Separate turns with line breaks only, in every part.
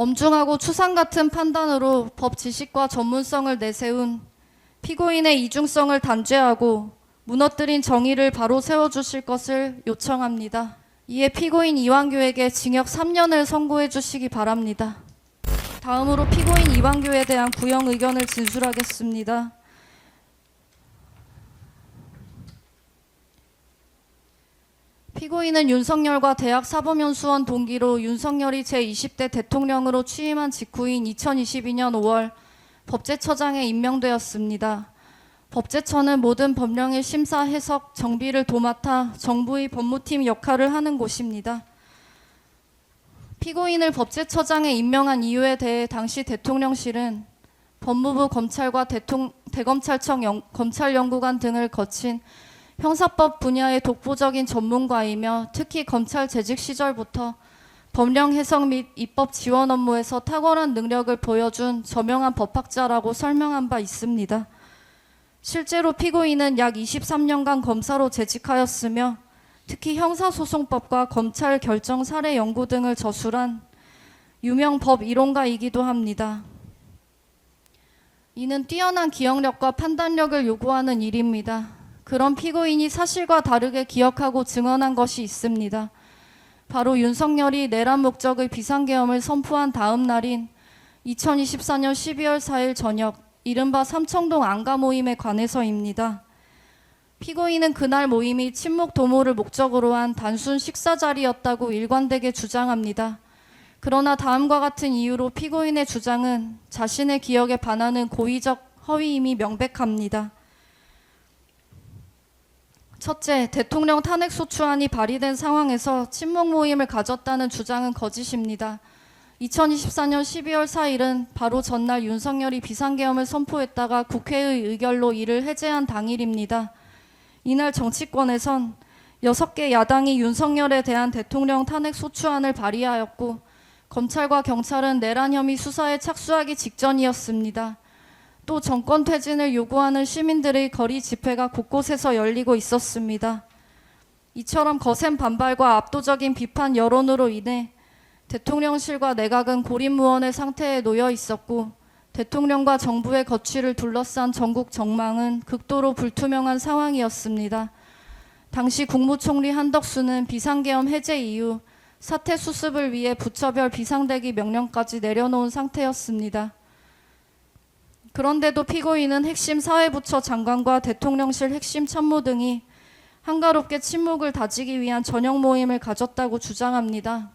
엄중하고 추상 같은 판단으로 법 지식과 전문성을 내세운 피고인의 이중성을 단죄하고 무너뜨린 정의를 바로 세워주실 것을 요청합니다. 이에 피고인 이완규에게 징역 3년을 선고해 주시기 바랍니다. 다음으로 피고인 이완규에 대한 구형 의견을 진술하겠습니다. 피고인은 윤석열과 대학 사법연수원 동기로 윤석열이 제20대 대통령으로 취임한 직후인 2022년 5월 법제처장에 임명되었습니다. 법제처는 모든 법령의 심사, 해석, 정비를 도맡아 정부의 법무팀 역할을 하는 곳입니다. 피고인을 법제처장에 임명한 이유에 대해 당시 대통령실은 법무부 검찰과 대검찰청 검찰연구관 등을 거친 형사법 분야의 독보적인 전문가이며 특히 검찰 재직 시절부터 법령 해석 및 입법 지원 업무에서 탁월한 능력을 보여준 저명한 법학자라고 설명한 바 있습니다. 실제로 피고인은 약 23년간 검사로 재직하였으며 특히 형사소송법과 검찰 결정 사례 연구 등을 저술한 유명 법 이론가이기도 합니다. 이는 뛰어난 기억력과 판단력을 요구하는 일입니다. 그런 피고인이 사실과 다르게 기억하고 증언한 것이 있습니다. 바로 윤석열이 내란 목적의 비상계엄을 선포한 다음 날인 2024년 12월 4일 저녁 이른바 삼청동 안가 모임에 관해서입니다. 피고인은 그날 모임이 친목 도모를 목적으로 한 단순 식사 자리였다고 일관되게 주장합니다. 그러나 다음과 같은 이유로 피고인의 주장은 자신의 기억에 반하는 고의적 허위임이 명백합니다. 첫째, 대통령 탄핵소추안이 발의된 상황에서 친목 모임을 가졌다는 주장은 거짓입니다. 2024년 12월 4일은 바로 전날 윤석열이 비상계엄을 선포했다가 국회의 의결로 이를 해제한 당일입니다. 이날 정치권에선 6개 야당이 윤석열에 대한 대통령 탄핵소추안을 발의하였고 검찰과 경찰은 내란 혐의 수사에 착수하기 직전이었습니다. 또 정권 퇴진을 요구하는 시민들의 거리 집회가 곳곳에서 열리고 있었습니다. 이처럼 거센 반발과 압도적인 비판 여론으로 인해 대통령실과 내각은 고립무원의 상태에 놓여 있었고 대통령과 정부의 거취를 둘러싼 전국 정망은 극도로 불투명한 상황이었습니다. 당시 국무총리 한덕수는 비상계엄 해제 이후 사태 수습을 위해 부처별 비상대기 명령까지 내려놓은 상태였습니다. 그런데도 피고인은 핵심 사회부처 장관과 대통령실 핵심 참모 등이 한가롭게 침묵을 다지기 위한 저녁 모임을 가졌다고 주장합니다.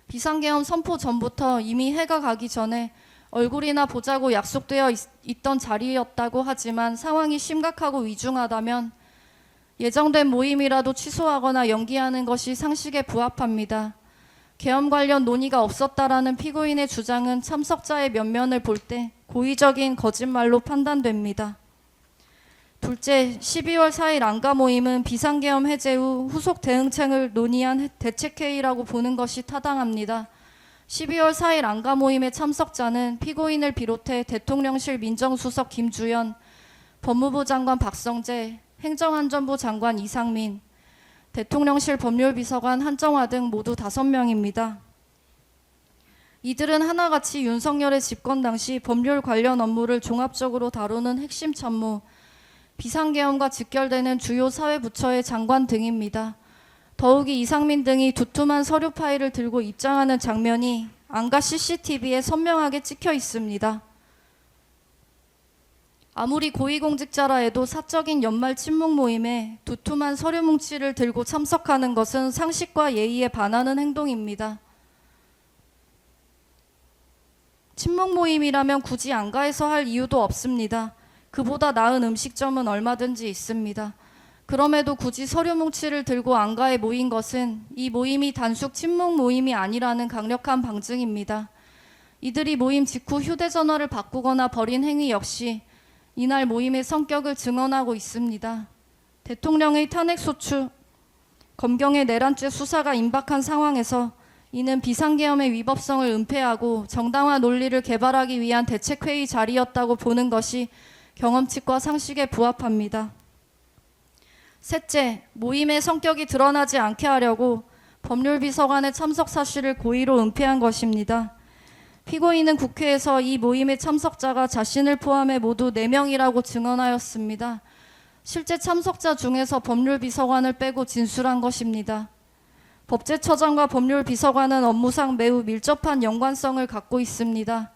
비상계엄 선포 전부터 이미 해가 가기 전에 얼굴이나 보자고 약속되어 있던 자리였다고 하지만 상황이 심각하고 위중하다면 예정된 모임이라도 취소하거나 연기하는 것이 상식에 부합합니다. 계엄 관련 논의가 없었다라는 피고인의 주장은 참석자의 면면을 볼 때 고의적인 거짓말로 판단됩니다. 둘째, 12월 4일 안가 모임은 비상계엄 해제 후 후속 대응책을 논의한 대책회의라고 보는 것이 타당합니다. 12월 4일 안가 모임의 참석자는 피고인을 비롯해 대통령실 민정수석 김주연, 법무부 장관 박성재, 행정안전부 장관 이상민, 대통령실 법률비서관 한정화 등 모두 5명입니다. 이들은 하나같이 윤석열의 집권 당시 법률 관련 업무를 종합적으로 다루는 핵심 참모, 비상계엄과 직결되는 주요 사회부처의 장관 등입니다. 더욱이 이상민 등이 두툼한 서류 파일을 들고 입장하는 장면이 안가 CCTV에 선명하게 찍혀 있습니다. 아무리 고위공직자라 해도 사적인 연말 친목 모임에 두툼한 서류 뭉치를 들고 참석하는 것은 상식과 예의에 반하는 행동입니다. 친목 모임이라면 굳이 안가에서 할 이유도 없습니다. 그보다 나은 음식점은 얼마든지 있습니다. 그럼에도 굳이 서류 뭉치를 들고 안가에 모인 것은 이 모임이 단순 친목 모임이 아니라는 강력한 방증입니다. 이들이 모임 직후 휴대전화를 바꾸거나 벌인 행위 역시 이날 모임의 성격을 증언하고 있습니다. 대통령의 탄핵소추, 검경의 내란죄 수사가 임박한 상황에서 이는 비상계엄의 위법성을 은폐하고 정당화 논리를 개발하기 위한 대책회의 자리였다고 보는 것이 경험칙과 상식에 부합합니다. 셋째, 모임의 성격이 드러나지 않게 하려고 법률비서관의 참석 사실을 고의로 은폐한 것입니다. 피고인은 국회에서 이 모임의 참석자가 자신을 포함해 모두 4명이라고 증언하였습니다. 실제 참석자 중에서 법률비서관을 빼고 진술한 것입니다. 법제처장과 법률비서관은 업무상 매우 밀접한 연관성을 갖고 있습니다.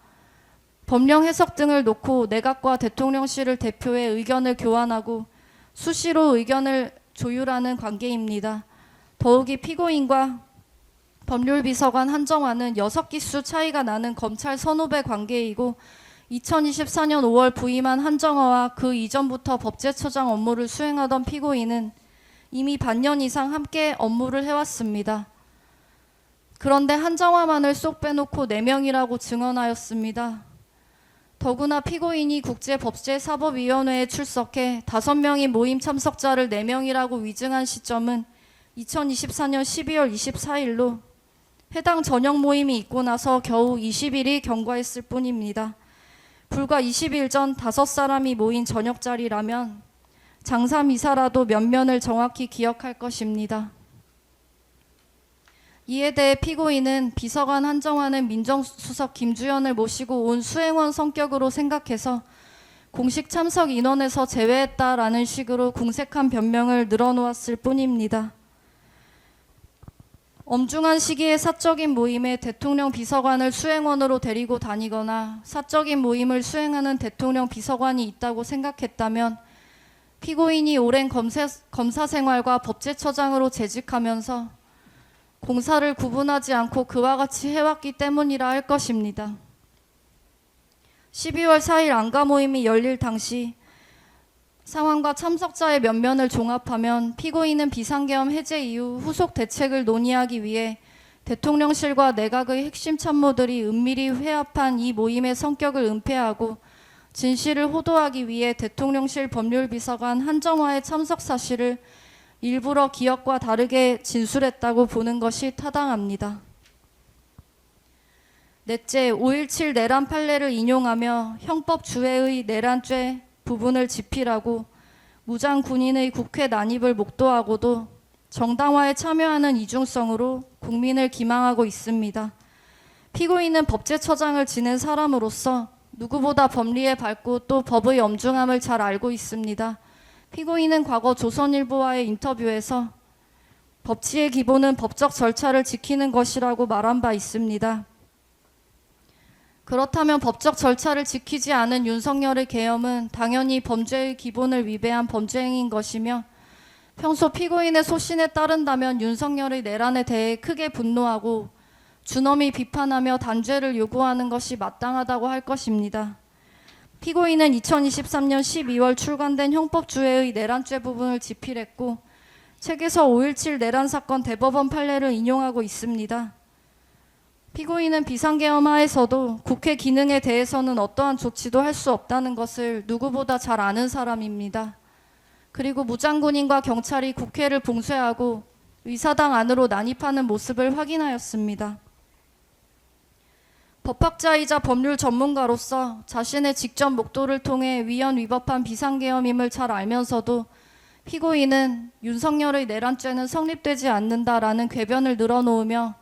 법령 해석 등을 놓고 내각과 대통령실을 대표해 의견을 교환하고 수시로 의견을 조율하는 관계입니다. 더욱이 피고인과 법률비서관 한정화는 6기수 차이가 나는 검찰 선후배 관계이고 2024년 5월 부임한 한정화와 그 이전부터 법제처장 업무를 수행하던 피고인은 이미 반년 이상 함께 업무를 해왔습니다. 그런데 한정화만을 쏙 빼놓고 4명이라고 증언하였습니다. 더구나 피고인이 국제법제사법위원회에 출석해 5명이 모임 참석자를 4명이라고 위증한 시점은 2024년 12월 24일로 해당 저녁 모임이 있고 나서 겨우 20일이 경과했을 뿐입니다. 불과 20일 전 5사람이 모인 저녁 자리라면 장사미사라도 면면을 정확히 기억할 것입니다. 이에 대해 피고인은 비서관 한정화는 민정수석 김주현을 모시고 온 수행원 성격으로 생각해서 공식 참석 인원에서 제외했다라는 식으로 궁색한 변명을 늘어놓았을 뿐입니다. 엄중한 시기에 사적인 모임에 대통령 비서관을 수행원으로 데리고 다니거나 사적인 모임을 수행하는 대통령 비서관이 있다고 생각했다면 피고인이 오랜 검사 생활과 법제처장으로 재직하면서 공사를 구분하지 않고 그와 같이 해왔기 때문이라 할 것입니다. 12월 4일 안가 모임이 열릴 당시 상황과 참석자의 면면을 종합하면 피고인은 비상계엄 해제 이후 후속 대책을 논의하기 위해 대통령실과 내각의 핵심 참모들이 은밀히 회합한 이 모임의 성격을 은폐하고 진실을 호도하기 위해 대통령실 법률비서관 한정화의 참석 사실을 일부러 기억과 다르게 진술했다고 보는 것이 타당합니다. 넷째, 5.17 내란 판례를 인용하며 형법 주회의 내란죄 부분을 집필하고 무장 군인의 국회 난입을 목도하고도 정당화에 참여하는 이중성으로 국민을 기망하고 있습니다. 피고인은 법제처장을 지낸 사람으로서 누구보다 법리에 밝고 또 법의 엄중함을 잘 알고 있습니다. 피고인은 과거 조선일보와의 인터뷰에서 법치의 기본은 법적 절차를 지키는 것이라고 말한 바 있습니다. 그렇다면 법적 절차를 지키지 않은 윤석열의 계엄은 당연히 범죄의 기본을 위배한 범죄행위인 것이며 평소 피고인의 소신에 따른다면 윤석열의 내란에 대해 크게 분노하고 준엄히 비판하며 단죄를 요구하는 것이 마땅하다고 할 것입니다. 피고인은 2023년 12월 출간된 형법주회의 내란죄 부분을 집필했고 책에서 5.17 내란 사건 대법원 판례를 인용하고 있습니다. 피고인은 비상계엄 하에서도 국회 기능에 대해서는 어떠한 조치도 할 수 없다는 것을 누구보다 잘 아는 사람입니다. 그리고 무장군인과 경찰이 국회를 봉쇄하고 의사당 안으로 난입하는 모습을 확인하였습니다. 법학자이자 법률 전문가로서 자신의 직접 목도를 통해 위헌 위법한 비상계엄임을 잘 알면서도 피고인은 윤석열의 내란죄는 성립되지 않는다라는 궤변을 늘어놓으며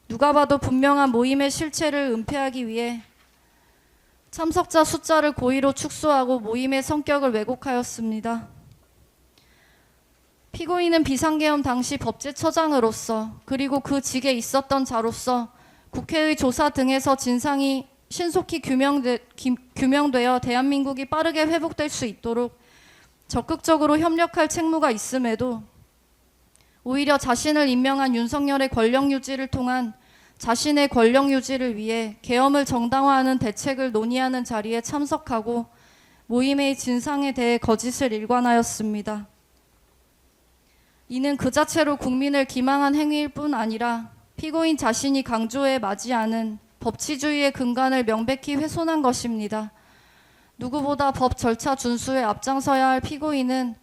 누가 봐도 분명한 모임의 실체를 은폐하기 위해 참석자 숫자를 고의로 축소하고 모임의 성격을 왜곡하였습니다. 피고인은 비상계엄 당시 법제처장으로서 그리고 그 직에 있었던 자로서 국회의 조사 등에서 진상이 신속히 규명되어 대한민국이 빠르게 회복될 수 있도록 적극적으로 협력할 책무가 있음에도 오히려 자신을 임명한 윤석열의 권력 유지를 통한 자신의 권력 유지를 위해 계엄을 정당화하는 대책을 논의하는 자리에 참석하고 모임의 진상에 대해 거짓을 일관하였습니다. 이는 그 자체로 국민을 기망한 행위일 뿐 아니라 피고인 자신이 강조해 마지 않은 법치주의의 근간을 명백히 훼손한 것입니다. 누구보다 법 절차 준수에 앞장서야 할 피고인은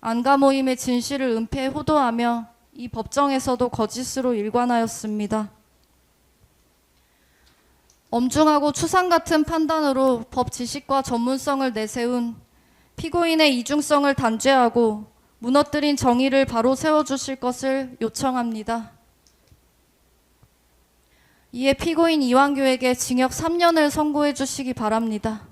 안가 모임의 진실을 은폐 호도하며 이 법정에서도 거짓으로 일관하였습니다. 엄중하고 추상 같은 판단으로 법 지식과 전문성을 내세운 피고인의 이중성을 단죄하고 무너뜨린 정의를 바로 세워주실 것을 요청합니다. 이에 피고인 이완규에게 징역 3년을 선고해 주시기 바랍니다.